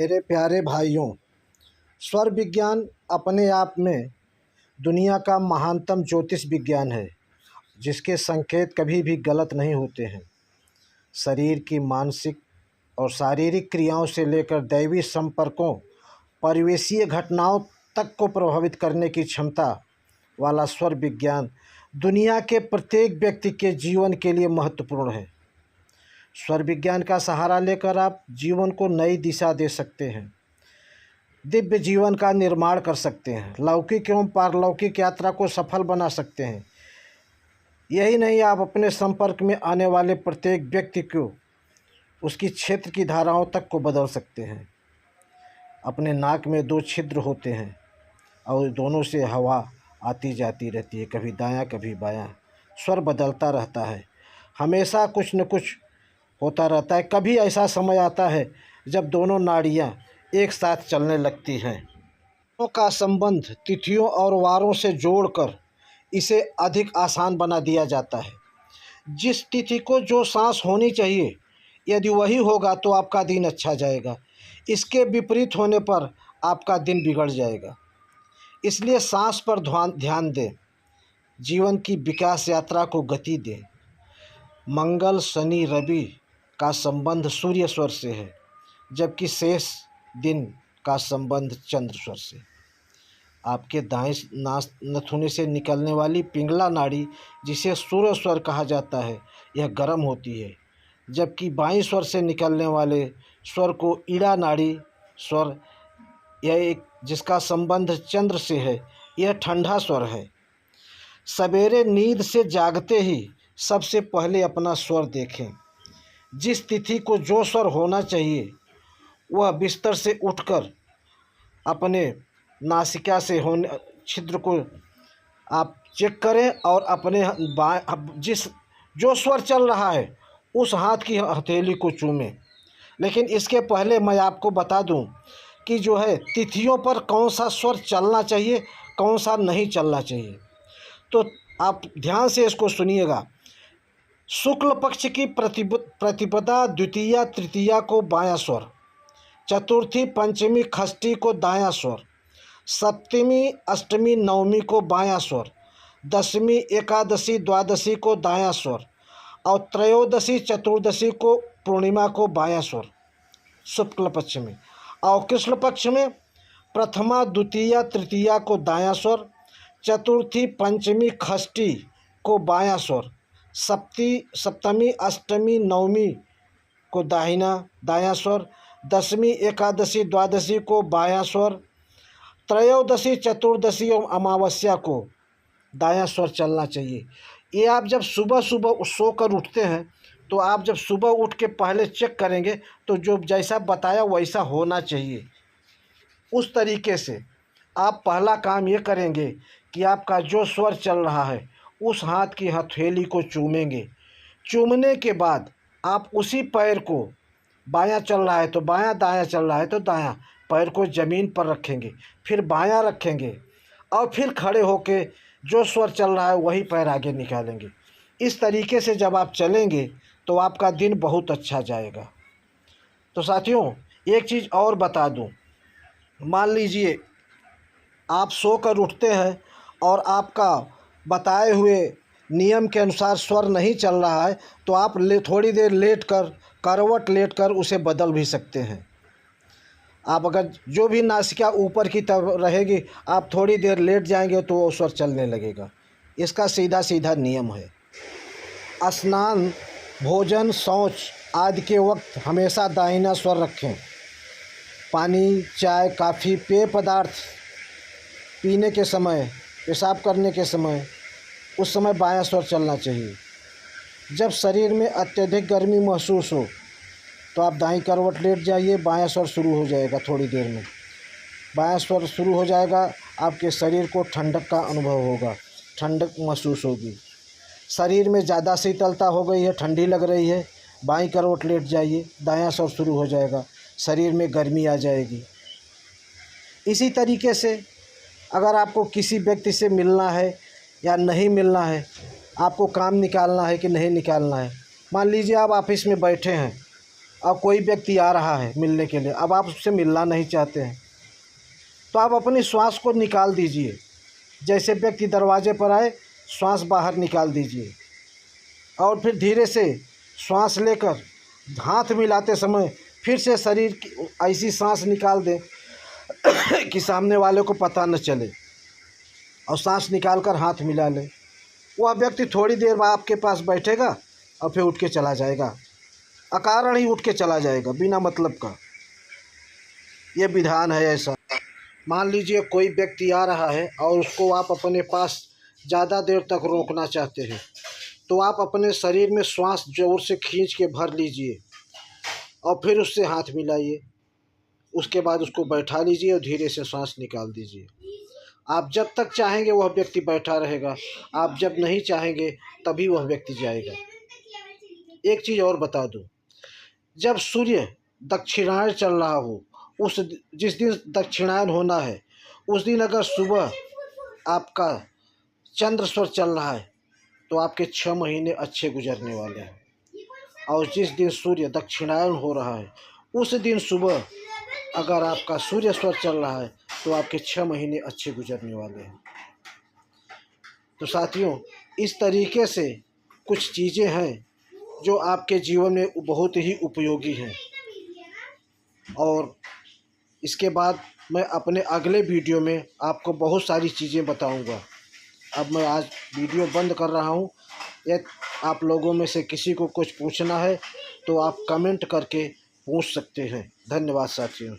मेरे प्यारे भाइयों, स्वर विज्ञान अपने आप में दुनिया का महानतम ज्योतिष विज्ञान है, जिसके संकेत कभी भी गलत नहीं होते हैं। शरीर की मानसिक और शारीरिक क्रियाओं से लेकर दैवी संपर्कों, परिवेशीय घटनाओं तक को प्रभावित करने की क्षमता वाला स्वर विज्ञान दुनिया के प्रत्येक व्यक्ति के जीवन के लिए महत्वपूर्ण है। स्वर विज्ञान का सहारा लेकर आप जीवन को नई दिशा दे सकते हैं, दिव्य जीवन का निर्माण कर सकते हैं, लौकिक एवं पारलौकिक यात्रा को सफल बना सकते हैं। यही नहीं, आप अपने संपर्क में आने वाले प्रत्येक व्यक्ति को उसकी क्षेत्र की धाराओं तक को बदल सकते हैं। अपने नाक में 2 छिद्र होते हैं और दोनों से हवा आती जाती रहती है, कभी दायां कभी बायां। स्वर बदलता रहता है, हमेशा कुछ न कुछ होता रहता है। कभी ऐसा समय आता है जब दोनों नाड़ियां एक साथ चलने लगती हैं। का संबंध तिथियों और वारों से जोड़कर इसे अधिक आसान बना दिया जाता है। जिस तिथि को जो सांस होनी चाहिए, यदि वही होगा तो आपका दिन अच्छा जाएगा। इसके विपरीत होने पर आपका दिन बिगड़ जाएगा। इसलिए सांस पर ध्यान दें, जीवन की विकास यात्रा को गति दें। मंगल, शनि, रवि का संबंध सूर्य स्वर से है, जबकि शेष दिन का संबंध चंद्र स्वर से। आपके दाएं नथुने से निकलने वाली पिंगला नाड़ी, जिसे सूर्य स्वर कहा जाता है, यह गर्म होती है, जबकि बाईं स्वर से निकलने वाले स्वर को ईड़ा नाड़ी स्वर, यह एक जिसका संबंध चंद्र से है, यह ठंडा स्वर है। सवेरे नींद से जागते ही सबसे पहले अपना स्वर देखें। जिस तिथि को जो स्वर होना चाहिए, वह बिस्तर से उठकर अपने नासिका से होने छिद्र को आप चेक करें और अपने जिस जो स्वर चल रहा है उस हाथ की हथेली को चूमें। लेकिन इसके पहले मैं आपको बता दूं कि जो है तिथियों पर कौन सा स्वर चलना चाहिए, कौन सा नहीं चलना चाहिए। तो आप ध्यान से इसको सुनिएगा। शुक्ल पक्ष की प्रतिपदा, द्वितीया, तृतीया को बायां स्वर, चतुर्थी, पंचमी, षष्ठी को दायां स्वर, सप्तमी, अष्टमी, नवमी को बायां स्वर, दशमी, एकादशी, द्वादशी को दायां स्वर और त्रयोदशी, चतुर्दशी को पूर्णिमा को बायां स्वर शुक्ल पक्ष में। और कृष्ण पक्ष में प्रथमा, द्वितीया, तृतीया को दायां स्वर, चतुर्थी, पंचमी, षष्ठी को बायां स्वर, सप्तमी, अष्टमी, नवमी को दायां स्वर, दशमी, एकादशी, द्वादशी को बायां स्वर, त्रयोदशी, चतुर्दशी और अमावस्या को दायां स्वर चलना चाहिए। ये आप जब सुबह सुबह सोकर उठते हैं, तो आप जब सुबह उठ के पहले चेक करेंगे तो जो जैसा बताया वैसा होना चाहिए। उस तरीके से आप पहला काम ये करेंगे कि आपका जो स्वर चल रहा है उस हाथ की हथेली को चूमेंगे। चूमने के बाद आप उसी पैर को, बायां चल रहा है तो बायां, दायां चल रहा है तो दायां, पैर को ज़मीन पर रखेंगे, फिर बायां रखेंगे और फिर खड़े होके जो स्वर चल रहा है वही पैर आगे निकालेंगे। इस तरीके से जब आप चलेंगे तो आपका दिन बहुत अच्छा जाएगा। तो साथियों, एक चीज़ और बता दूं, मान लीजिए आप सोकर उठते हैं और आपका बताए हुए नियम के अनुसार स्वर नहीं चल रहा है, तो आप थोड़ी देर लेटकर, करवट लेटकर उसे बदल भी सकते हैं। आप अगर जो भी नासिका ऊपर की तरफ रहेगी, आप थोड़ी देर लेट जाएंगे तो वो स्वर चलने लगेगा। इसका सीधा सीधा नियम है। स्नान, भोजन, शौच आदि के वक्त हमेशा दाहिना स्वर रखें। पानी, चाय, कॉफ़ी, पेय पदार्थ पीने के समय, पेशाब करने के समय, उस समय बायां स्वर चलना चाहिए। जब शरीर में अत्यधिक गर्मी महसूस हो तो आप दाईं करवट लेट जाइए, बायां स्वर शुरू हो जाएगा। थोड़ी देर में बायां स्वर शुरू हो जाएगा, आपके शरीर को ठंडक का अनुभव होगा, ठंडक महसूस होगी। शरीर में ज़्यादा शीतलता हो गई है, ठंडी लग रही है, बाईं करवट लेट जाइए, दायां स्वर शुरू हो जाएगा, शरीर में गर्मी आ जाएगी। इसी तरीके से अगर आपको किसी व्यक्ति से मिलना है या नहीं मिलना है, आपको काम निकालना है कि नहीं निकालना है, मान लीजिए आप ऑफिस में बैठे हैं अब कोई व्यक्ति आ रहा है मिलने के लिए, अब आप उससे मिलना नहीं चाहते हैं तो आप अपनी श्वास को निकाल दीजिए। जैसे व्यक्ति दरवाजे पर आए, श्वास बाहर निकाल दीजिए और फिर धीरे से श्वास लेकर हाथ मिलाते समय फिर से शरीर की ऐसी सांस निकाल दें कि सामने वाले को पता न चले, और सांस निकालकर हाथ मिला लें। वह व्यक्ति थोड़ी देर बाद आपके पास बैठेगा और फिर उठ के चला जाएगा, अकारण ही उठ के चला जाएगा बिना मतलब का। ये विधान है ऐसा। मान लीजिए कोई व्यक्ति आ रहा है और उसको आप अपने पास ज़्यादा देर तक रोकना चाहते हैं, तो आप अपने शरीर में श्वास जोर से खींच के भर लीजिए और फिर उससे हाथ मिलाइए। उसके बाद उसको बैठा लीजिए और धीरे से सांस निकाल दीजिए। आप जब तक चाहेंगे वह व्यक्ति बैठा रहेगा, आप जब नहीं चाहेंगे तभी वह व्यक्ति जाएगा। एक चीज़ और बता दूं, जब सूर्य दक्षिणायन चल रहा हो, जिस दिन दक्षिणायन होना है उस दिन अगर सुबह आपका चंद्र स्वर चल रहा है तो आपके 6 महीने अच्छे गुजरने वाले हैं, और जिस दिन सूर्य दक्षिणायन हो रहा है उस दिन सुबह अगर आपका सूर्य स्वर चल रहा है तो आपके 6 महीने अच्छे गुजरने वाले हैं। तो साथियों, इस तरीके से कुछ चीज़ें हैं जो आपके जीवन में बहुत ही उपयोगी हैं, और इसके बाद मैं अपने अगले वीडियो में आपको बहुत सारी चीज़ें बताऊंगा। अब मैं आज वीडियो बंद कर रहा हूं। यदि आप लोगों में से किसी को कुछ पूछना है तो आप कमेंट करके पूछ सकते हैं। धन्यवाद साथियों।